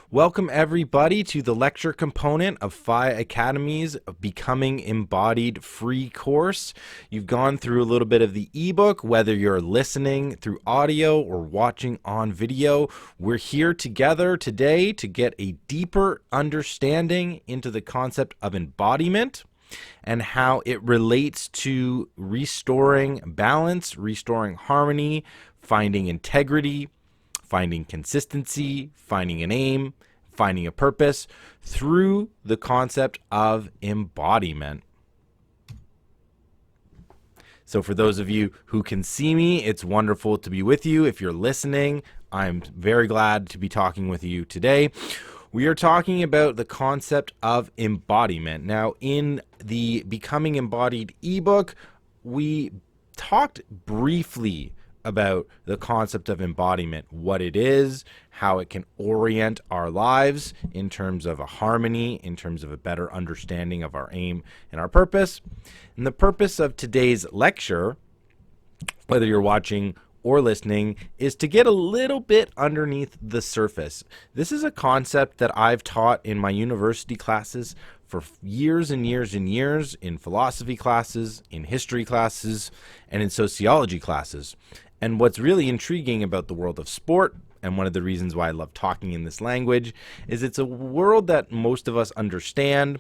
Welcome everybody to the lecture component of Phi Academy's Becoming Embodied free course. You've gone through a little bit of the ebook, whether you're listening through audio or watching on video. We're here together today to get a deeper understanding into the concept of embodiment and how it relates to restoring balance, restoring harmony, finding integrity, finding consistency, finding an aim, finding a purpose through the concept of embodiment. So for those of you who can see me, it's wonderful to be with you. If you're listening, I'm very glad to be talking with you today. We are talking about the concept of embodiment. Now, in the Becoming Embodied ebook, we talked briefly about the concept of embodiment, what it is, how it can orient our lives in terms of a harmony, in terms of a better understanding of our aim and our purpose. And the purpose of today's lecture, whether you're watching or listening, is to get a little bit underneath the surface. This is a concept that I've taught in my university classes for years and years and years, in philosophy classes, in history classes, and in sociology classes. And what's really intriguing about the world of sport, and one of the reasons why I love talking in this language, is it's a world that most of us understand,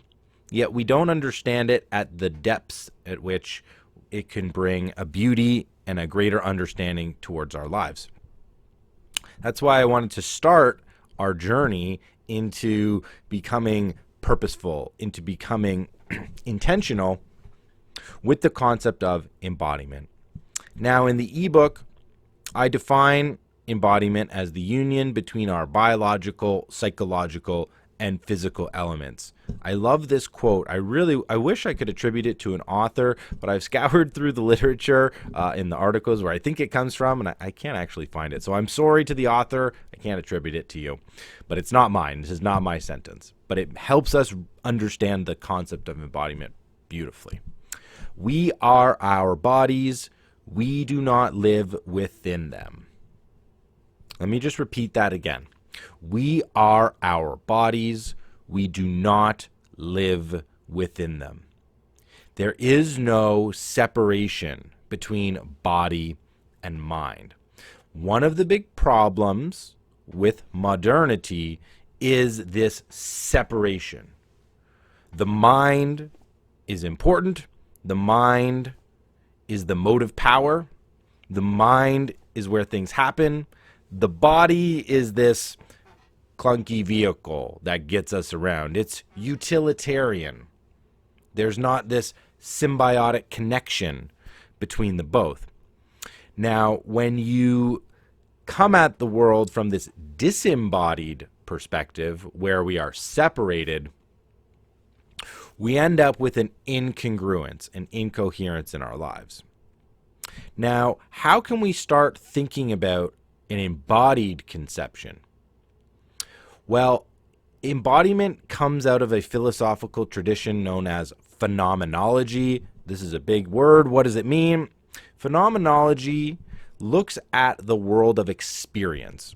yet we don't understand it at the depths at which it can bring a beauty and a greater understanding towards our lives. That's why I wanted to start our journey into becoming purposeful, into becoming intentional with the concept of embodiment. Now, in the ebook, I define embodiment as the union between our biological, psychological, and physical elements. I love this quote. I wish I could attribute it to an author, but I've scoured through the literature in the articles where I think it comes from, and I can't actually find it. So I'm sorry to the author. I can't attribute it to you. But it's not mine. This is not my sentence. But it helps us understand the concept of embodiment beautifully. We are our bodies. We do not live within them. Let me just repeat that again. We are our bodies. We do not live within them. There is no separation between body and mind. One of the big problems with modernity is this separation. The mind is important. The mind is the motive power. The mind is where things happen. The body is this clunky vehicle that gets us around. It's utilitarian. There's not this symbiotic connection between the both. Now, when you come at the world from this disembodied perspective, where we are separated, we end up with an incongruence, an incoherence in our lives. Now, how can we start thinking about an embodied conception? Well, embodiment comes out of a philosophical tradition known as phenomenology. This is a big word. What does it mean? Phenomenology looks at the world of experience.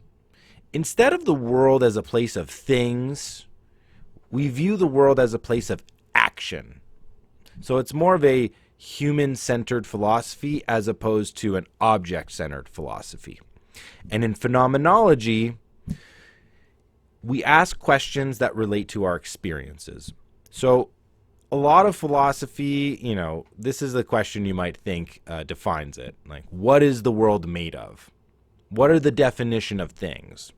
Instead of the world as a place of things, we view the world as a place of action. So it's more of a human-centered philosophy as opposed to an object-centered philosophy. And in phenomenology, we ask questions that relate to our experiences. So a lot of philosophy, this is the question you might think defines it. Like, what is the world made of? What are the definition of things?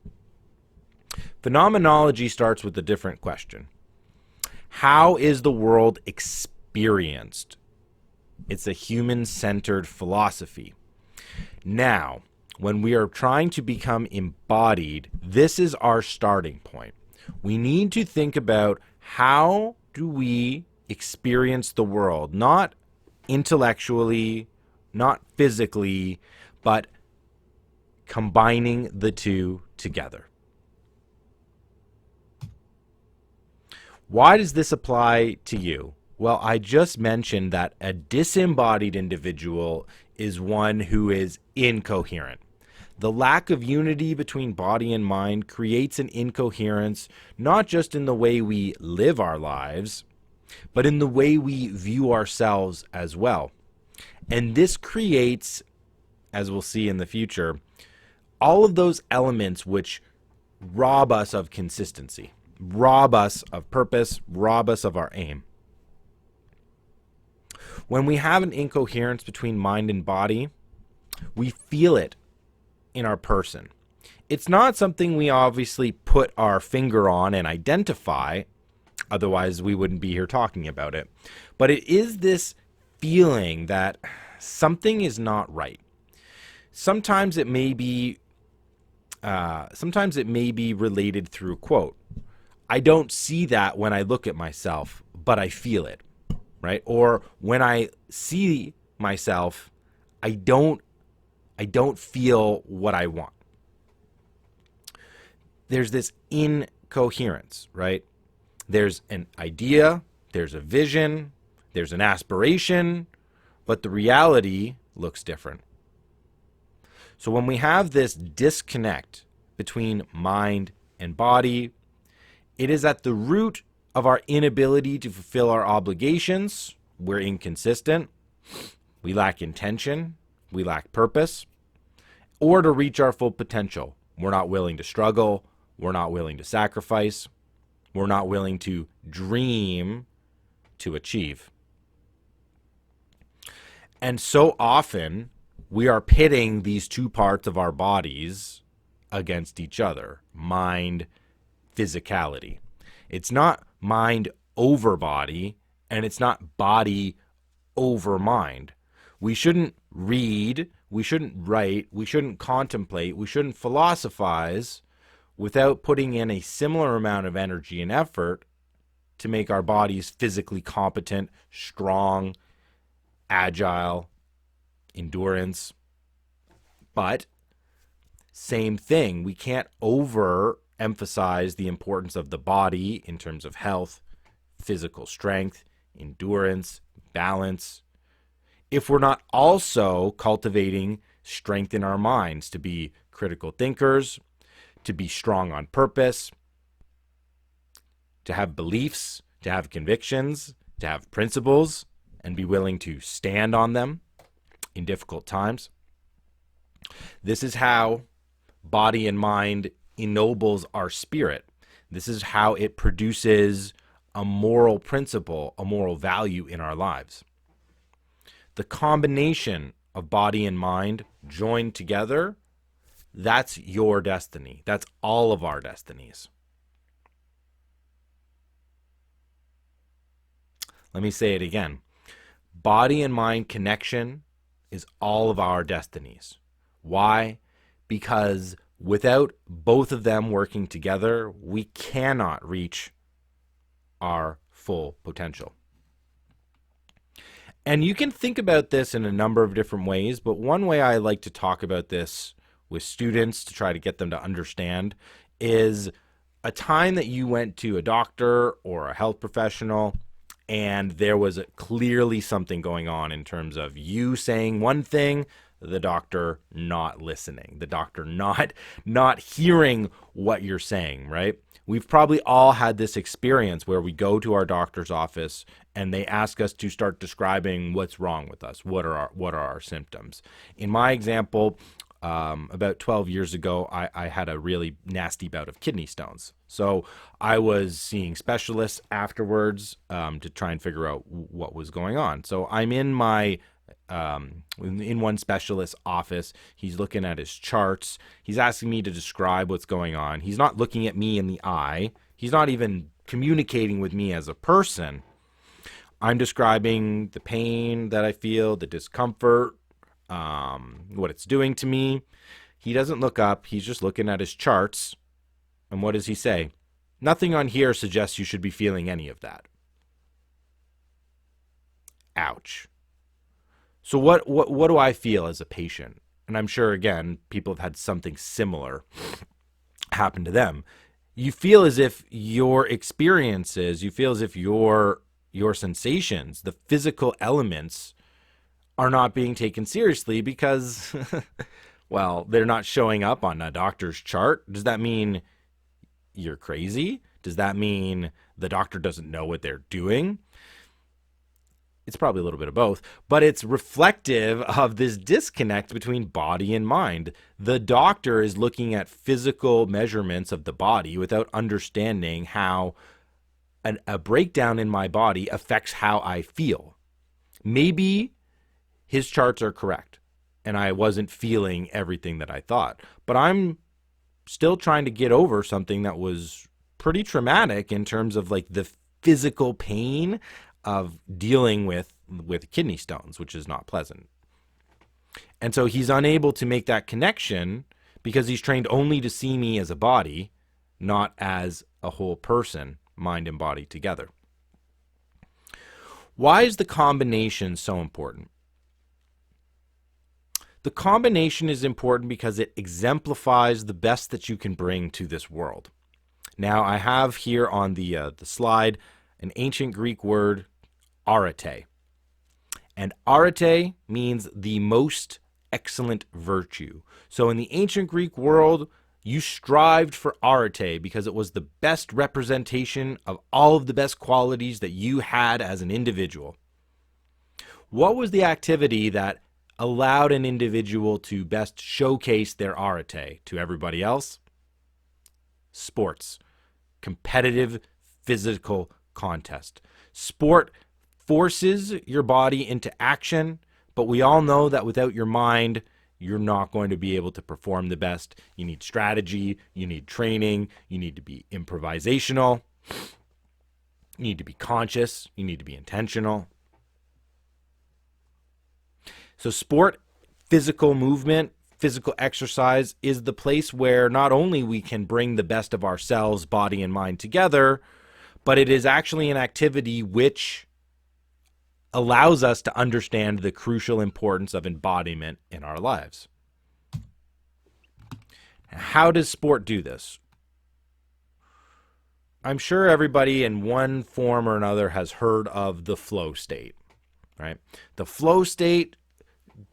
Phenomenology starts with a different question. How is the world experienced? It's a human-centered philosophy. Now, when we are trying to become embodied, this is our starting point. We need to think about how do we experience the world, not intellectually, not physically, but combining the two together. Why does this apply to you? Well, I just mentioned that a disembodied individual is one who is incoherent. The lack of unity between body and mind creates an incoherence, not just in the way we live our lives, but in the way we view ourselves as well. And this creates, as we'll see in the future, all of those elements which rob us of consistency, rob us of purpose, rob us of our aim. When we have an incoherence between mind and body, we feel it in our person. It's not something we obviously put our finger on and identify, otherwise we wouldn't be here talking about it. But it is this feeling that something is not right. Sometimes it may be related through quote. I don't see that when I look at myself, but I feel it, right? Or when I see myself, I don't feel what I want. There's this incoherence, right? There's an idea, there's a vision, there's an aspiration, but the reality looks different. So when we have this disconnect between mind and body, it is at the root of our inability to fulfill our obligations. We're inconsistent, we lack intention, we lack purpose, or to reach our full potential. We're not willing to struggle, we're not willing to sacrifice, we're not willing to dream to achieve. And so often, we are pitting these two parts of our bodies against each other, mind, physicality. It's not mind over body, and it's not body over mind. We shouldn't read, we shouldn't write, we shouldn't contemplate, we shouldn't philosophize without putting in a similar amount of energy and effort to make our bodies physically competent, strong, agile, endurance. But same thing, we can't overemphasize the importance of the body in terms of health, physical strength, endurance, balance, if we're not also cultivating strength in our minds to be critical thinkers, to be strong on purpose, to have beliefs, to have convictions, to have principles, and be willing to stand on them in difficult times. This is how body and mind ennobles our spirit. This is how it produces a moral principle, a moral value in our lives. The combination of body and mind joined together, that's your destiny. That's all of our destinies. Let me say it again. Body and mind connection is all of our destinies. Why? Because without both of them working together, we cannot reach our full potential. And you can think about this in a number of different ways, but one way I like to talk about this with students to try to get them to understand is a time that you went to a doctor or a health professional and there was clearly something going on in terms of you saying one thing, the doctor not listening, the doctor not hearing what you're saying, right? We've probably all had this experience where we go to our doctor's office and they ask us to start describing what's wrong with us. What are our symptoms? In my example, about 12 years ago, I had a really nasty bout of kidney stones. So I was seeing specialists afterwards to try and figure out what was going on. So I'm in my in one specialist's office. He's looking at his charts. He's asking me to describe what's going on. He's not looking at me in the eye. He's not even communicating with me as a person. I'm describing the pain that I feel, the discomfort, what it's doing to me. He doesn't look up. He's just looking at his charts. And what does he say? Nothing on here suggests you should be feeling any of that. Ouch. So what do I feel as a patient? And I'm sure, again, people have had something similar happen to them. You feel as if your experiences, you feel as if your sensations, the physical elements are not being taken seriously because, Well, they're not showing up on a doctor's chart. Does that mean you're crazy? Does that mean the doctor doesn't know what they're doing? It's probably a little bit of both, but it's reflective of this disconnect between body and mind. The doctor is looking at physical measurements of the body without understanding how a breakdown in my body affects how I feel. Maybe his charts are correct and I wasn't feeling everything that I thought, but I'm still trying to get over something that was pretty traumatic in terms of like the physical pain of dealing with kidney stones, which is not pleasant. And so he's unable to make that connection because he's trained only to see me as a body, not as a whole person, mind and body together. Why is the combination so important? The combination is important because it exemplifies the best that you can bring to this world. Now, I have here on the slide an ancient Greek word, arete. And arete means the most excellent virtue. So in the ancient Greek world, you strived for arete because it was the best representation of all of the best qualities that you had as an individual. What was the activity that allowed an individual to best showcase their arete to everybody else? Sports. Competitive physical contest. Sport forces your body into action, but we all know that without your mind, you're not going to be able to perform the best. You need strategy, you need training, you need to be improvisational, you need to be conscious, you need to be intentional. So sport, physical movement, physical exercise is the place where not only we can bring the best of ourselves, body and mind together, but it is actually an activity which allows us to understand the crucial importance of embodiment in our lives. How does sport do this? I'm sure everybody in one form or another has heard of the flow state, right? The flow state,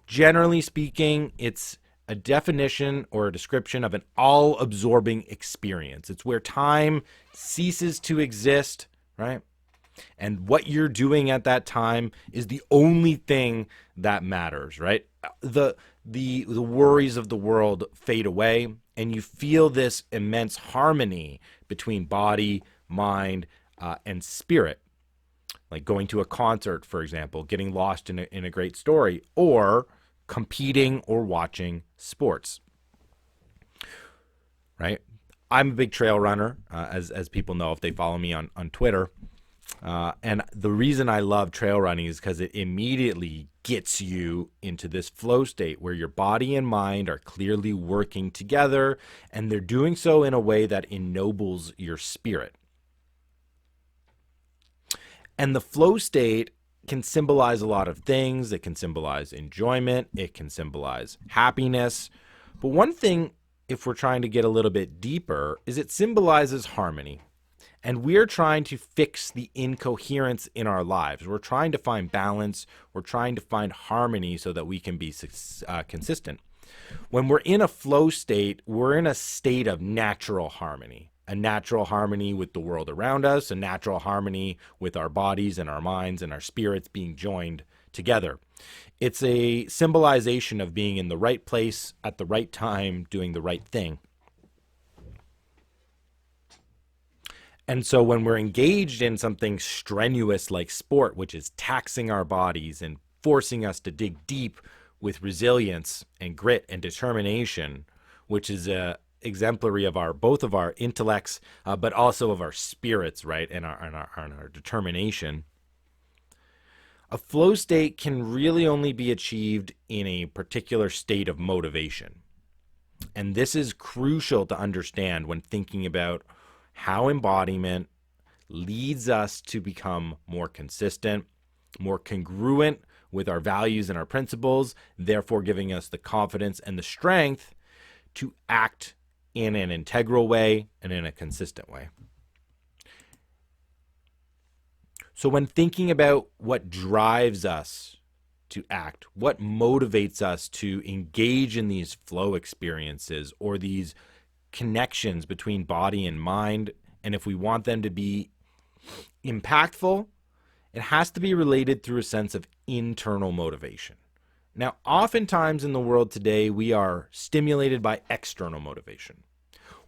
generally speaking, it's a definition or a description of an all-absorbing experience. It's where time ceases to exist, right? And what you're doing at that time is the only thing that matters, right? The worries of the world fade away, and you feel this immense harmony between body, mind, and spirit. Like going to a concert, for example, getting lost in a great story, or competing or watching sports, right? I'm a big trail runner, as people know if they follow me on Twitter. And the reason I love trail running is because it immediately gets you into this flow state where your body and mind are clearly working together, and they're doing so in a way that ennobles your spirit. And the flow state can symbolize a lot of things. It can symbolize enjoyment. It can symbolize happiness. But one thing, if we're trying to get a little bit deeper, is it symbolizes harmony. And we're trying to fix the incoherence in our lives. We're trying to find balance. We're trying to find harmony so that we can be consistent. When we're in a flow state, we're in a state of natural harmony. A natural harmony with the world around us, a natural harmony with our bodies and our minds and our spirits being joined together. It's a symbolization of being in the right place at the right time, doing the right thing. And so when we're engaged in something strenuous like sport, which is taxing our bodies and forcing us to dig deep with resilience and grit and determination, which is exemplary of both of our intellects, but also of our spirits, right, and our determination. A flow state can really only be achieved in a particular state of motivation. And this is crucial to understand when thinking about how embodiment leads us to become more consistent, more congruent with our values and our principles, therefore giving us the confidence and the strength to act in an integral way and in a consistent way. So when thinking about what drives us to act? What motivates us to engage in these flow experiences or these connections between body and mind? And if we want them to be impactful, it has to be related through a sense of internal motivation. Now, oftentimes in the world today, we are stimulated by external motivation.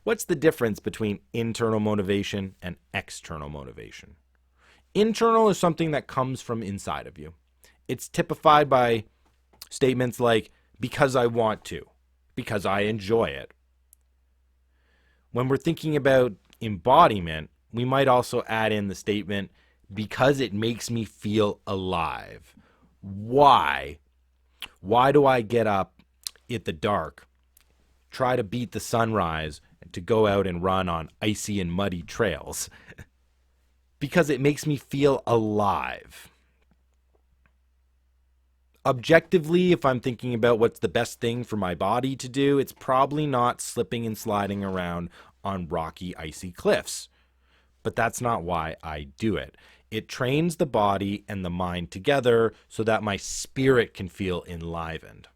What's the difference between internal motivation and external motivation? Internal is something that comes from inside of you. It's typified by statements like, because I want to, because I enjoy it. When we're thinking about embodiment, we might also add in the statement, because it makes me feel alive. Why? Why do I get up at the dark, try to beat the sunrise, and to go out and run on icy and muddy trails? Because it makes me feel alive. Objectively, if I'm thinking about what's the best thing for my body to do, it's probably not slipping and sliding around on rocky, icy cliffs. But that's not why I do it. It trains the body and the mind together so that my spirit can feel enlivened.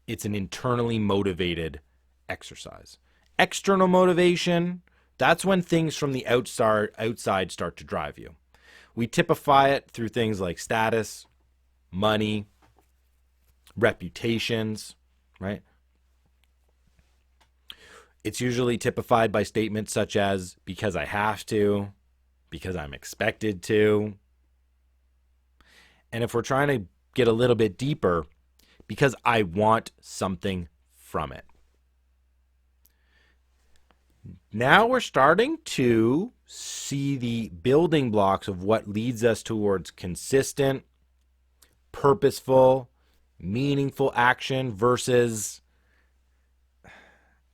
It's an internally motivated exercise. External motivation, that's when things from the outside start to drive you. We typify it through things like status, money, reputations, right? It's usually typified by statements such as, because I have to, because I'm expected to. And if we're trying to get a little bit deeper, because I want something from it. Now we're starting to see the building blocks of what leads us towards consistent, purposeful, meaningful action versus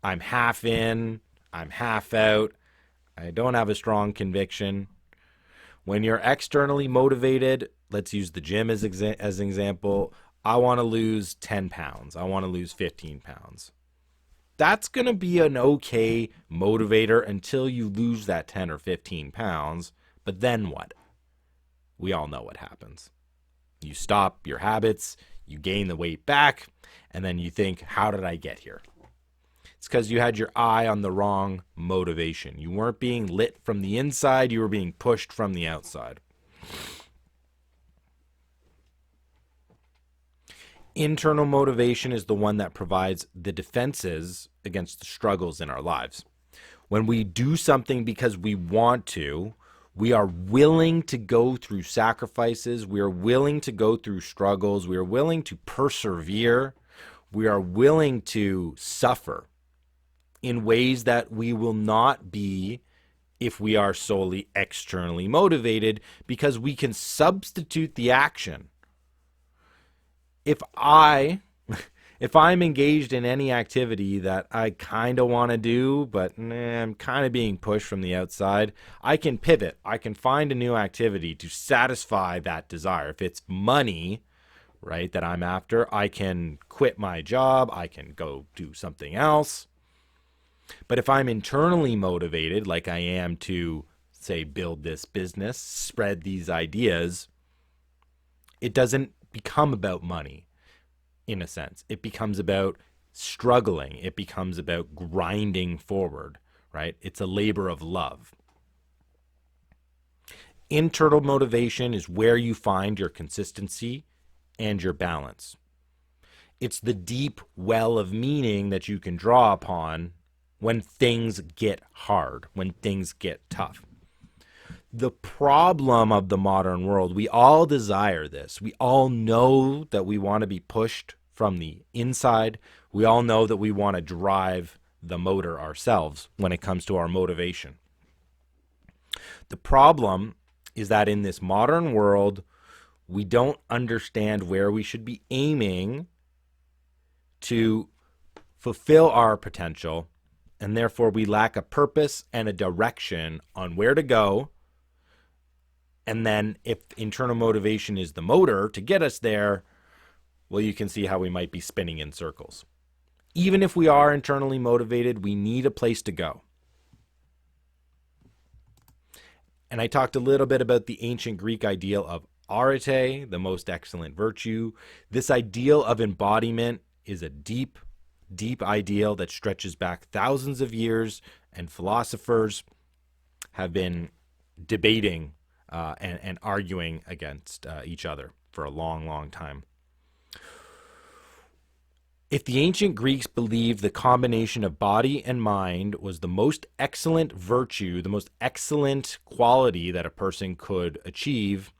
I'm half in, I'm half out, I don't have a strong conviction. When you're externally motivated, let's use the gym as an example. I want to lose 10 pounds. I want to lose 15 pounds. That's going to be an okay motivator until you lose that 10 or 15 pounds. But then what? We all know what happens. You stop your habits, you gain the weight back, and then you think, how did I get here? It's because you had your eye on the wrong motivation. You weren't being lit from the inside, you were being pushed from the outside. Internal motivation is the one that provides the defenses against the struggles in our lives. When we do something because we want to, we are willing to go through sacrifices, we are willing to go through struggles, we are willing to persevere, we are willing to suffer in ways that we will not be if we are solely externally motivated, because we can substitute the action. If I'm engaged in any activity that I kind of want to do, but I'm kind of being pushed from the outside, I can pivot. I can find a new activity to satisfy that desire. If it's money, right, that I'm after, I can quit my job. I can go do something else. But if I'm internally motivated, like I am to, say, build this business, spread these ideas, it doesn't become about money, in a sense. It becomes about struggling. It becomes about grinding forward, right? It's a labor of love. Internal motivation is where you find your consistency and your balance. It's the deep well of meaning that you can draw upon when things get hard, when things get tough. The problem of the modern world, we all desire this. We all know that we want to be pushed from the inside. We all know that we want to drive the motor ourselves when it comes to our motivation. The problem is that in this modern world, we don't understand where we should be aiming to fulfill our potential, and therefore we lack a purpose and a direction on where to go. And then if internal motivation is the motor to get us there, well, you can see how we might be spinning in circles. Even if we are internally motivated, we need a place to go. And I talked a little bit about the ancient Greek ideal of arete, the most excellent virtue. This ideal of embodiment is a deep, deep ideal that stretches back thousands of years, and philosophers have been debating and arguing against each other for a long, long time. If the ancient Greeks believed the combination of body and mind was the most excellent virtue, the most excellent quality that a person could achieve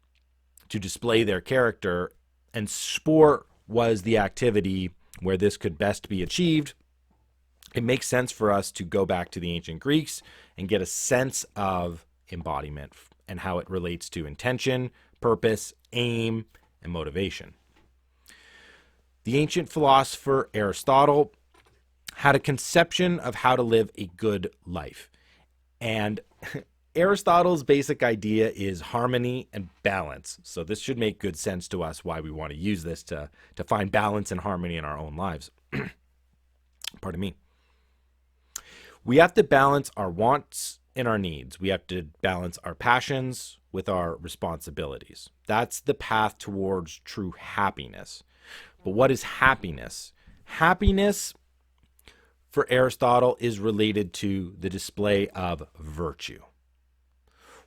to display their character, and sport was the activity where this could best be achieved, it makes sense for us to go back to the ancient Greeks and get a sense of embodiment and how it relates to intention, purpose, aim, and motivation. The ancient philosopher Aristotle had a conception of how to live a good life. And Aristotle's basic idea is harmony and balance. So this should make good sense to us why we want to use this to find balance and harmony in our own lives. Pardon me. We have to balance our wants and our needs. We have to balance our passions with our responsibilities. That's the path towards true happiness. But what is happiness? Happiness, for Aristotle, is related to the display of virtue.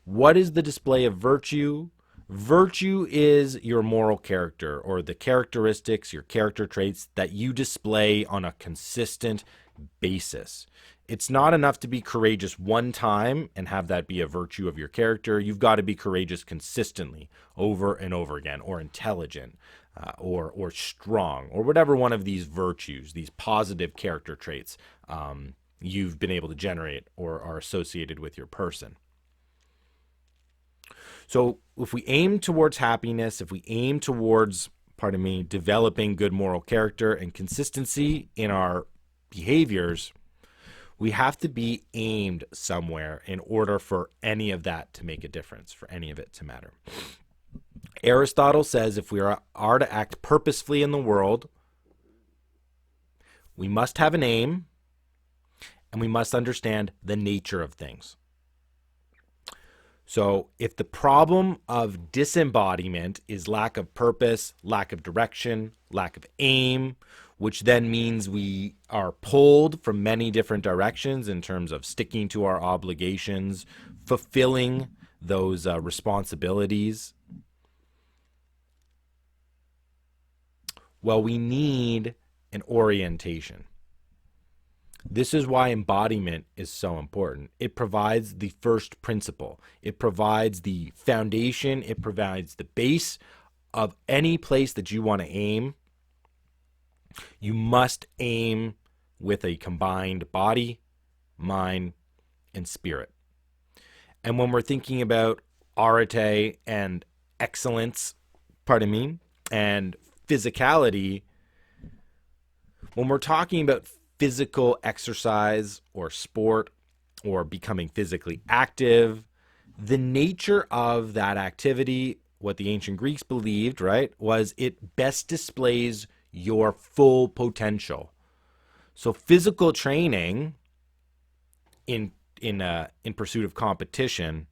What is the display of virtue? Virtue is your moral character, or the characteristics, your character traits that you display on a consistent basis. It's not enough to be courageous one time and have that be a virtue of your character. You've got to be courageous consistently, over and over again, or intelligent, or strong, or whatever one of these virtues, these positive character traits you've been able to generate or are associated with your person. So if we aim towards happiness, if we aim towards, developing good moral character and consistency in our behaviors, we have to be aimed somewhere in order for any of that to make a difference, for any of it to matter. Aristotle says if we are to act purposefully in the world, we must have an aim and we must understand the nature of things. So if the problem of disembodiment is lack of purpose, lack of direction, lack of aim, which then means we are pulled from many different directions in terms of sticking to our obligations, fulfilling those responsibilities, well, we need an orientation. This is why embodiment is so important. It provides the first principle. It provides the foundation. It provides the base of any place that you want to aim. You must aim with a combined body, mind, and spirit. And when we're thinking about arete and excellence, and physicality, when we're talking about physical exercise or sport or becoming physically active, the nature of that activity, what the ancient Greeks believed, right, was it best displays your full potential. So physical training in pursuit of competition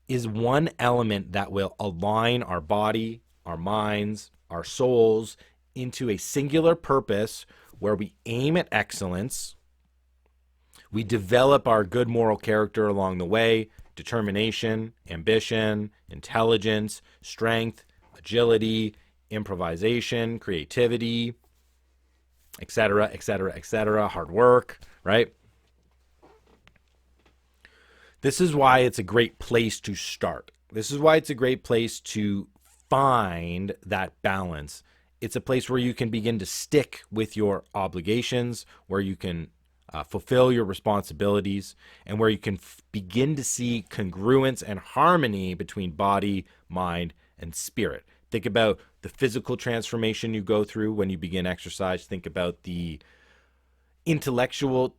is one element that will align our body, our minds, our souls into a singular purpose where we aim at excellence. We develop our good moral character along the way, determination, ambition, intelligence, strength, agility, improvisation, creativity, etc., etc., etc., hard work, right? This is why it's a great place to start. This is why it's a great place to find that balance. It's a place where you can begin to stick with your obligations, where you can fulfill your responsibilities, and where you can begin to see congruence and harmony between body, mind, and spirit. Think about the physical transformation you go through when you begin exercise. Think about the intellectual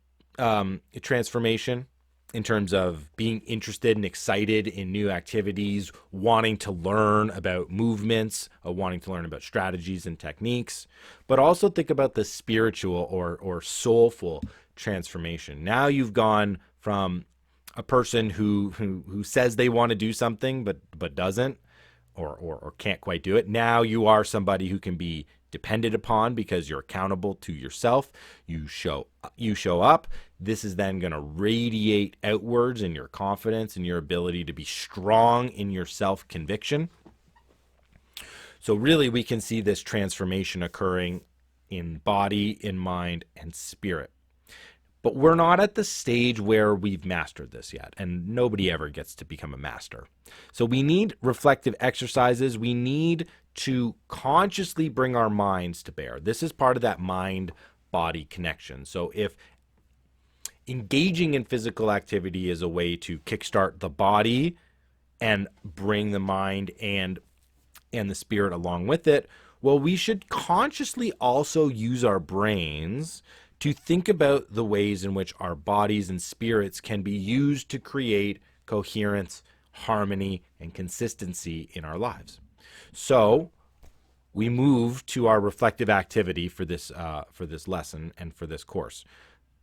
transformation in terms of being interested and excited in new activities, wanting to learn about movements, wanting to learn about strategies and techniques. But also think about the spiritual or soulful transformation. Now you've gone from a person who says they want to do something but doesn't, or can't quite do it. Now you are somebody who can be depended upon because you're accountable to yourself. You show up. This is then going to radiate outwards in your confidence and your ability to be strong in your self-conviction. So really, we can see this transformation occurring in body, in mind, and spirit. But we're not at the stage where we've mastered this yet, and nobody ever gets to become a master. So we need reflective exercises. We need to consciously bring our minds to bear. This is part of that mind-body connection. So if engaging in physical activity is a way to kickstart the body and bring the mind and the spirit along with it, well, we should consciously also use our brains to think about the ways in which our bodies and spirits can be used to create coherence, harmony, and consistency in our lives. So we move to our reflective activity for this lesson and for this course.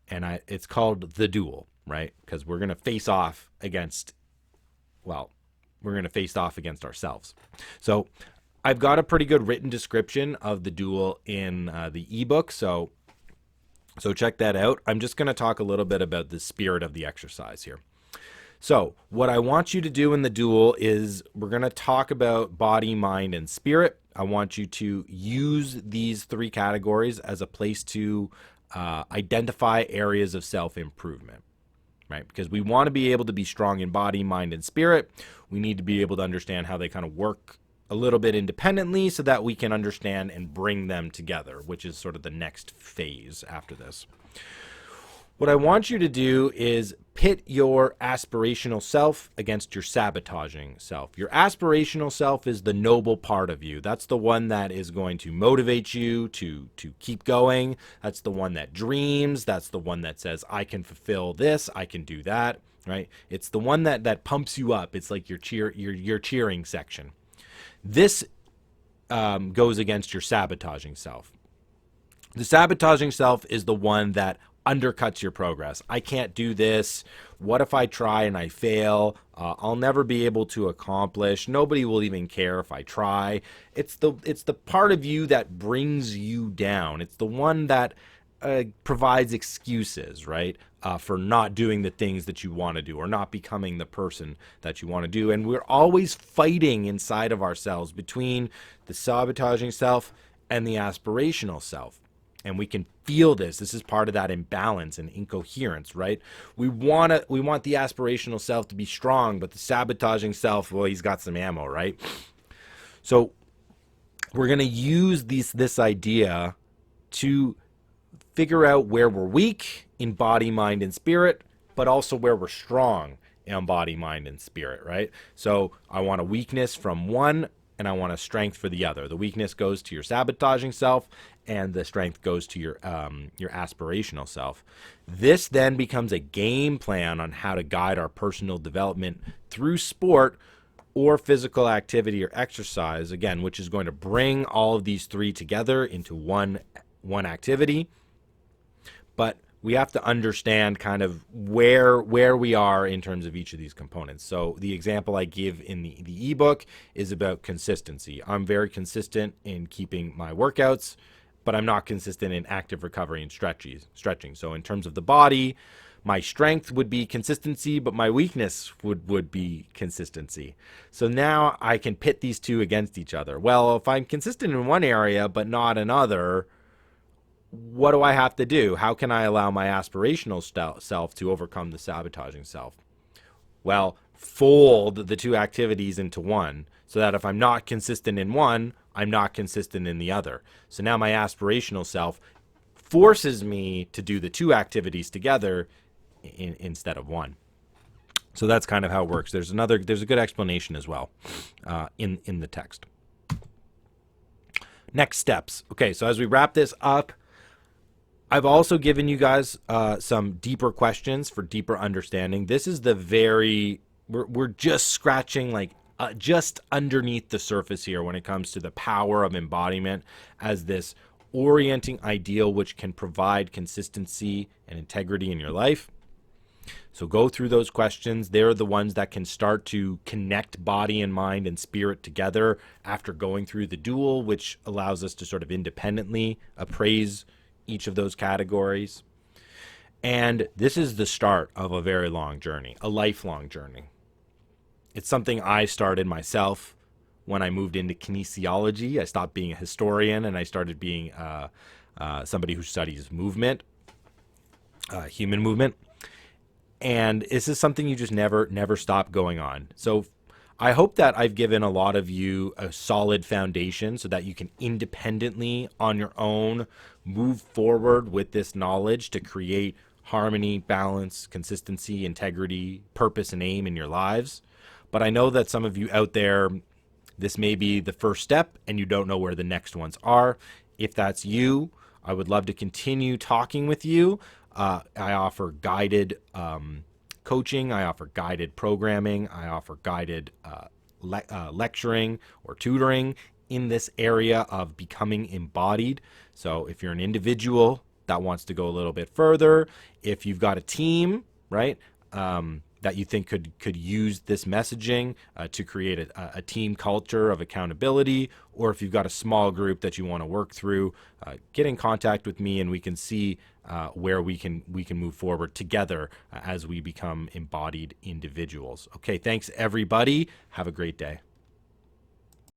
And it's called the Duel, right? Because we're going to face off against ourselves. So I've got a pretty good written description of the Duel in the ebook. So check that out. I'm just going to talk a little bit about the spirit of the exercise here. So what I want you to do in the Duel is we're going to talk about body, mind, and spirit. I want you to use these three categories as a place to identify areas of self-improvement, right? Because we want to be able to be strong in body, mind, and spirit. We need to be able to understand how they kind of work a little bit independently so that we can understand and bring them together, which is sort of the next phase after this. What I want you to do is pit your aspirational self against your sabotaging self. Your aspirational self is the noble part of you. That's the one that is going to motivate you to keep going. That's the one that dreams. That's the one that says, I can fulfill this, I can do that, right? It's the one that pumps you up. It's like your cheering section. This goes against your sabotaging self. The sabotaging self is the one that undercuts your progress. I can't do this. What if I try and I fail? I'll never be able to accomplish. Nobody will even care if I try. It's the part of you that brings you down. It's the one that provides excuses, right? For not doing the things that you want to do or not becoming the person that you want to do. And we're always fighting inside of ourselves between the sabotaging self and the aspirational self. And we can feel this. This is part of that imbalance and incoherence, right? We want the aspirational self to be strong, but the sabotaging self, well, he's got some ammo, right? So we're going to use this idea to figure out where we're weak in body, mind, and spirit, but also where we're strong in body, mind, and spirit, right? So I want a weakness from one and I want a strength for the other. The weakness goes to your sabotaging self and the strength goes to your aspirational self. This then becomes a game plan on how to guide our personal development through sport or physical activity or exercise, again, which is going to bring all of these three together into one activity. But we have to understand kind of where we are in terms of each of these components. So the example I give in the ebook is about consistency. I'm very consistent in keeping my workouts, but I'm not consistent in active recovery and stretching. So in terms of the body, my strength would be consistency, but my weakness would be consistency. So now I can pit these two against each other. Well, if I'm consistent in one area but not another, what do I have to do? How can I allow my aspirational self to overcome the sabotaging self? Well, fold the two activities into one so that if I'm not consistent in one, I'm not consistent in the other. So now my aspirational self forces me to do the two activities together instead of one. So that's kind of how it works. There's a good explanation as well in the text. Next steps. Okay, so as we wrap this up, I've also given you guys some deeper questions for deeper understanding. This is we're just scratching just underneath the surface here when it comes to the power of embodiment as this orienting ideal which can provide consistency and integrity in your life. So go through those questions. They're the ones that can start to connect body and mind and spirit together after going through the duel, which allows us to sort of independently appraise each of those categories. And this is the start of a very long journey, a lifelong journey. It's something I started myself when I moved into kinesiology. I stopped being a historian and I started being somebody who studies movement, human movement. And this is something you just never stop going on. So I hope that I've given a lot of you a solid foundation so that you can independently on your own move forward with this knowledge to create harmony, balance, consistency, integrity, purpose, and aim in your lives. But I know that some of you out there, this may be the first step and you don't know where the next ones are. If that's you, I would love to continue talking with you. I offer guided coaching. I offer guided programming. I offer guided lecturing or tutoring in this area of becoming embodied. So if you're an individual that wants to go a little bit further, if you've got a team, right, that you think could use this messaging to create a team culture of accountability, or if you've got a small group that you want to work through, get in contact with me and we can see where we can move forward together as we become embodied individuals. Okay, thanks everybody. Have a great day.